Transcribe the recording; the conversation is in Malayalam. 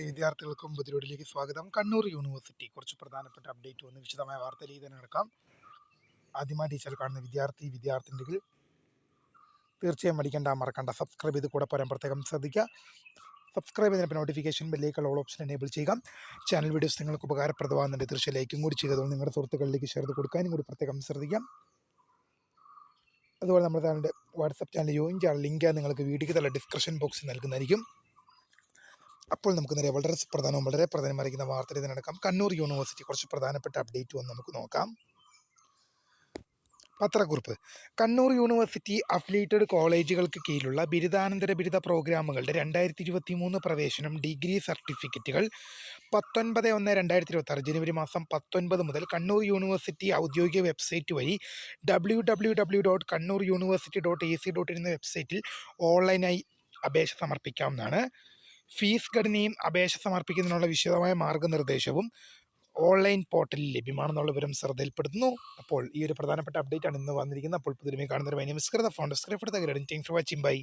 പ്രിയ വിദ്യാർത്ഥികൾക്കും പുതിയൊടിലേക്ക് സ്വാഗതം. കണ്ണൂർ യൂണിവേഴ്സിറ്റി കുറച്ച് പ്രധാനപ്പെട്ട അപ്ഡേറ്റ് വന്ന് വിശദമായ വാർത്തയിലേക്ക് തന്നെ നടക്കാം. ആദ്യമായി ടീച്ചർ കാണുന്ന വിദ്യാർത്ഥിനികൾ തീർച്ചയായും മറക്കണ്ട സബ്സ്ക്രൈബ് ചെയ്ത് കൂടെ പോരാൻ പ്രത്യേകം ശ്രദ്ധിക്കുക. സബ്സ്ക്രൈബ് ചെയ്തപ്പോൾ നോട്ടിഫിക്കേഷൻ ബെല്ലേക്ക് ഓൾ ഓപ്ഷൻ എനേബിൾ ചെയ്യുക. ചാനൽ വീഡിയോസ് നിങ്ങൾക്ക് ഉപകാരപ്രദമാകുന്നുണ്ട്, തീർച്ചയായും ലൈക്കും കൂടി ചെയ്തത് നിങ്ങളുടെ സുഹൃത്തുക്കളിലേക്ക് ഷെയർ ചെയ്ത് കൊടുക്കാനും കൂടി പ്രത്യേകം ശ്രദ്ധിക്കാം. അതുപോലെ നമ്മുടെ ചാനലിൻ്റെ വാട്സപ്പ് ചാനൽ ജോയിൻ ചെയ്യാൻ ലിങ്ക് നിങ്ങൾക്ക് വീഡിയോയ്ക്ക് തന്നെ ഡിസ്ക്രിപ്ഷൻ ബോക്സിൽ നൽകുന്നതായിരിക്കും. അപ്പോൾ നമുക്ക് നേരെ വളരെ പ്രധാനമറിയിക്കുന്ന വാർത്തയിൽ നടക്കാം. കണ്ണൂർ യൂണിവേഴ്സിറ്റി കുറച്ച് പ്രധാനപ്പെട്ട അപ്ഡേറ്റ് വന്ന് നമുക്ക് നോക്കാം. പത്രക്കുറിപ്പ്: കണ്ണൂർ യൂണിവേഴ്സിറ്റി അഫിലിയേറ്റഡ് കോളേജുകൾക്ക് കീഴിലുള്ള ബിരുദാനന്തര ബിരുദ പ്രോഗ്രാമുകളുടെ 2023 പ്രവേശനം ഡിഗ്രി സർട്ടിഫിക്കറ്റുകൾ 19/1/2026 ജനുവരി മാസം 19 മുതൽ കണ്ണൂർ യൂണിവേഴ്സിറ്റി ഔദ്യോഗിക വെബ്സൈറ്റ് വഴി www.kannuruniversity.ac.in എന്ന വെബ്സൈറ്റിൽ ഓൺലൈനായി അപേക്ഷ സമർപ്പിക്കാവുന്നതാണ്. ഫീസ് ഘടനയും അപേക്ഷ സമർപ്പിക്കുന്നതിനുള്ള വിശദമായ മാർഗനിർദ്ദേശവും ഓൺലൈൻ പോർട്ടലിൽ ലഭ്യമാണെന്നുള്ള വിവരം ശ്രദ്ധയിൽപ്പെടുത്തുന്നു. അപ്പോൾ ഈ ഒരു പ്രധാനപ്പെട്ട അപ്ഡേറ്റ് ആണ് ഇന്ന് വന്നിരിക്കുന്നത്. അപ്പോൾ പുതിയ കാണുന്നവർ ഫോൺ ഫോർ വാച്ചിങ്. ബൈ.